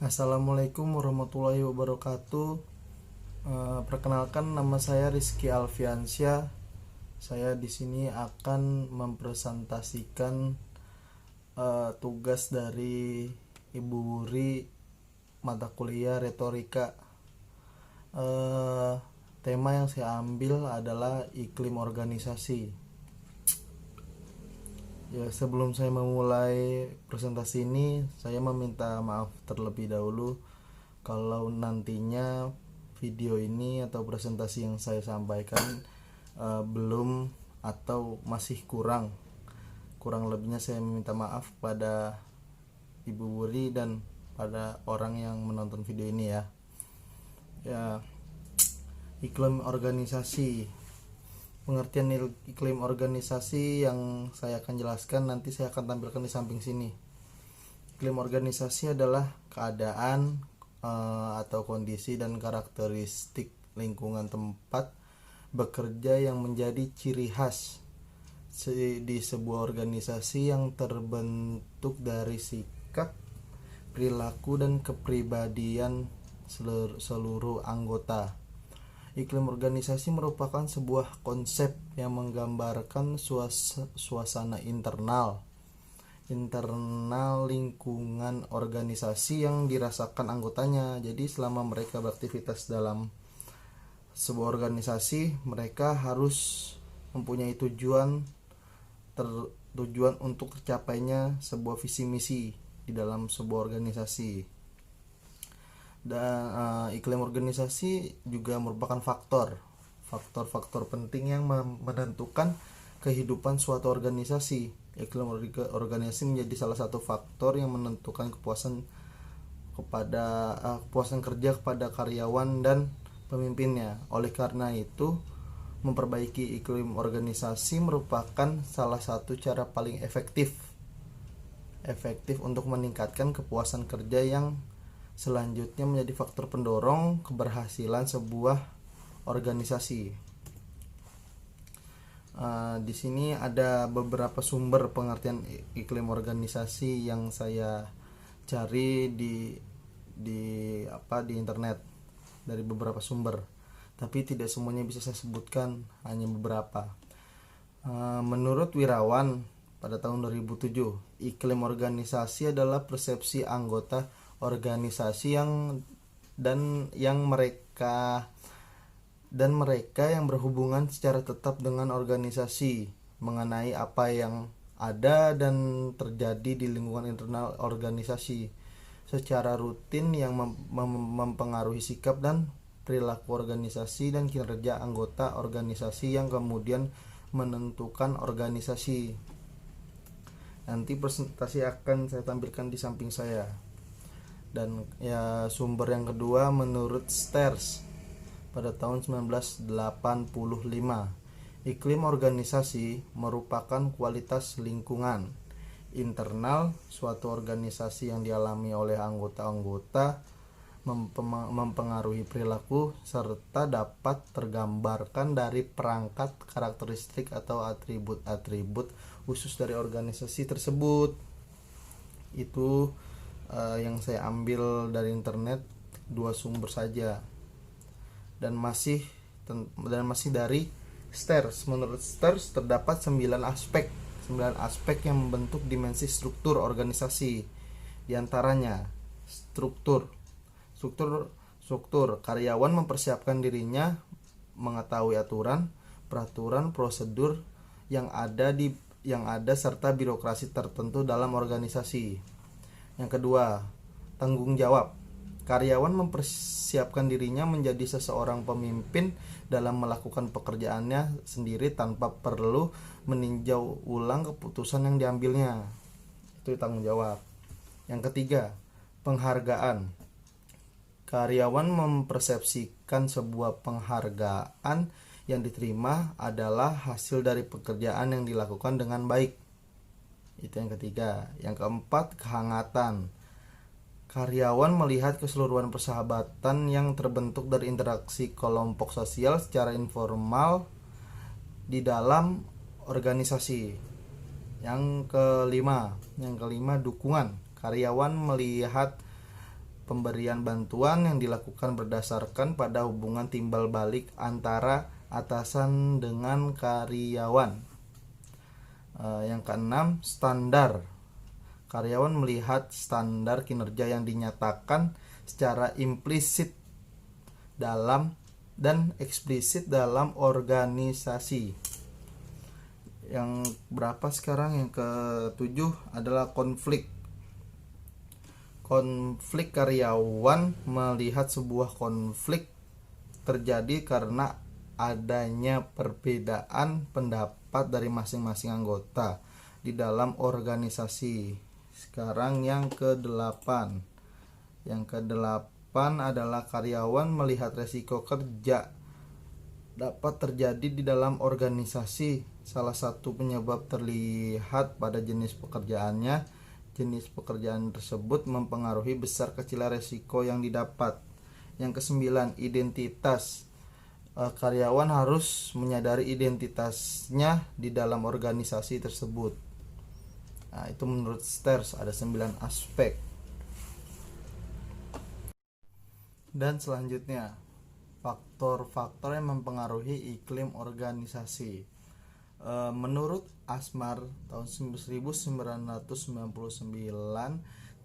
Assalamualaikum warahmatullahi wabarakatuh. Perkenalkan, nama saya Rizky Alfiansyah. Saya di sini akan mempresentasikan tugas dari Ibu Wuri mata kuliah retorika. Eh, Tema yang saya ambil adalah iklim organisasi. Ya, sebelum saya memulai presentasi ini, saya meminta maaf terlebih dahulu kalau nantinya video ini atau presentasi yang saya sampaikan belum atau masih kurang. Kurang lebihnya saya meminta maaf pada Ibu Wuri dan pada orang yang menonton video ini ya. Ya, iklim organisasi. Pengertian iklim organisasi yang saya akan jelaskan nanti saya akan tampilkan di samping sini. Iklim organisasi adalah keadaan atau kondisi dan karakteristik lingkungan tempat bekerja yang menjadi ciri khas di sebuah organisasi yang terbentuk dari sikap, perilaku, dan kepribadian seluruh anggota. Iklim organisasi merupakan sebuah konsep yang menggambarkan suasana internal lingkungan organisasi yang dirasakan anggotanya. Jadi selama mereka beraktivitas dalam sebuah organisasi, mereka harus mempunyai tujuan untuk tercapainya sebuah visi misi di dalam sebuah organisasi. Dan iklim organisasi juga merupakan faktor penting yang menentukan kehidupan suatu organisasi. Iklim organisasi menjadi salah satu faktor yang menentukan kepuasan kerja kepada karyawan dan pemimpinnya. Oleh karena itu, memperbaiki iklim organisasi merupakan salah satu cara paling efektif untuk meningkatkan kepuasan kerja yang selanjutnya menjadi faktor pendorong keberhasilan sebuah organisasi. Di sini ada beberapa sumber pengertian iklim organisasi yang saya cari di internet dari beberapa sumber, tapi tidak semuanya bisa saya sebutkan, hanya beberapa. Menurut Wirawan pada tahun 2007, iklim organisasi adalah persepsi anggota organisasi mereka yang berhubungan secara tetap dengan organisasi mengenai apa yang ada dan terjadi di lingkungan internal organisasi secara rutin yang mempengaruhi sikap dan perilaku organisasi dan kinerja anggota organisasi yang kemudian menentukan organisasi. Nanti presentasi akan saya tampilkan di samping saya. Dan ya, sumber yang kedua menurut Stairs pada tahun 1985, iklim organisasi merupakan kualitas lingkungan internal suatu organisasi yang dialami oleh anggota-anggota, mempengaruhi perilaku serta dapat tergambarkan dari perangkat karakteristik atau atribut-atribut khusus dari organisasi tersebut. Itu yang saya ambil dari internet, dua sumber saja, dan masih dari Stairs. Menurut Stairs terdapat 9 aspek yang membentuk dimensi struktur organisasi. Di antaranya struktur karyawan mempersiapkan dirinya mengetahui aturan, peraturan, prosedur yang ada serta birokrasi tertentu dalam organisasi. Yang kedua, tanggung jawab. Karyawan mempersiapkan dirinya menjadi seseorang pemimpin dalam melakukan pekerjaannya sendiri tanpa perlu meninjau ulang keputusan yang diambilnya. Itu tanggung jawab. Yang ketiga, penghargaan. Karyawan mempersepsikan sebuah penghargaan yang diterima adalah hasil dari pekerjaan yang dilakukan dengan baik. Itu yang ketiga. Yang keempat, kehangatan. Karyawan melihat keseluruhan persahabatan yang terbentuk dari interaksi kelompok sosial secara informal di dalam organisasi. Yang kelima, dukungan. Karyawan melihat pemberian bantuan yang dilakukan berdasarkan pada hubungan timbal balik antara atasan dengan karyawan. Yang keenam, standar. Karyawan melihat standar kinerja yang dinyatakan secara implisit dalam dan eksplisit dalam organisasi. Yang berapa sekarang? Yang ketujuh adalah konflik. Konflik, karyawan melihat sebuah konflik terjadi karena adanya perbedaan pendapat dari masing-masing anggota di dalam organisasi. Sekarang yang ke-8. Yang ke-8 adalah karyawan melihat resiko kerja dapat terjadi di dalam organisasi. Salah satu penyebab terlihat pada jenis pekerjaannya. Jenis pekerjaan tersebut mempengaruhi besar kecilnya resiko yang didapat. Yang ke-9, identitas. Karyawan harus menyadari identitasnya di dalam organisasi tersebut. Nah, itu menurut Stairs ada 9 aspek. Dan selanjutnya, faktor-faktor yang mempengaruhi iklim organisasi. Menurut Asmar tahun 1999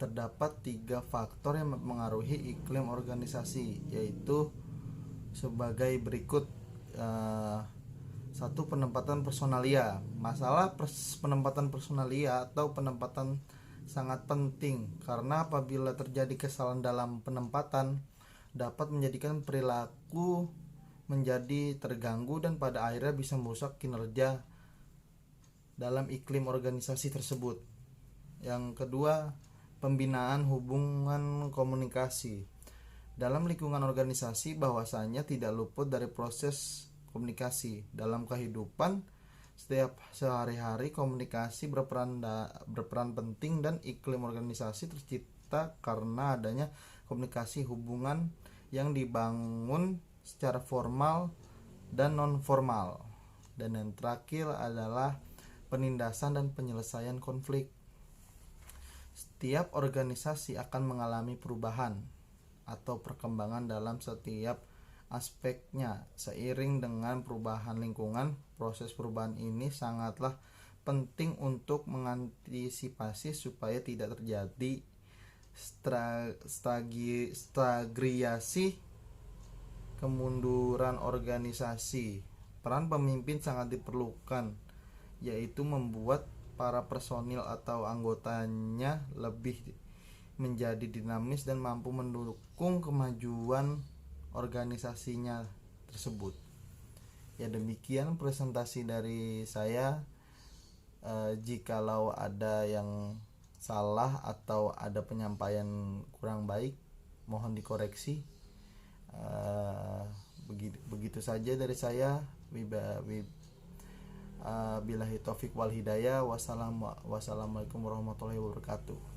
terdapat 3 faktor yang mempengaruhi iklim organisasi, yaitu sebagai berikut. 1. Penempatan personalia. Masalah penempatan personalia atau penempatan sangat penting karena apabila terjadi kesalahan dalam penempatan dapat menjadikan perilaku menjadi terganggu dan pada akhirnya bisa merusak kinerja dalam iklim organisasi tersebut. Yang kedua, pembinaan hubungan komunikasi. Dalam lingkungan organisasi bahwasanya tidak luput dari proses komunikasi. Dalam kehidupan setiap sehari-hari komunikasi berperan penting dan iklim organisasi tercipta karena adanya komunikasi hubungan yang dibangun secara formal dan non formal. Dan yang terakhir adalah penindasan dan penyelesaian konflik. Setiap organisasi akan mengalami perubahan atau perkembangan dalam setiap aspeknya. Seiring dengan perubahan lingkungan, proses perubahan ini sangatlah penting untuk mengantisipasi supaya tidak terjadi stagnasi, kemunduran organisasi. Peran pemimpin sangat diperlukan, yaitu membuat para personil atau anggotanya lebih menjadi dinamis dan mampu mendukung kemajuan organisasinya tersebut. Ya, demikian presentasi dari saya. Jikalau ada yang salah atau ada penyampaian kurang baik, mohon dikoreksi. Begitu saja dari saya. Billahi taufik wal hidayah. Wassalamualaikum warahmatullahi wabarakatuh.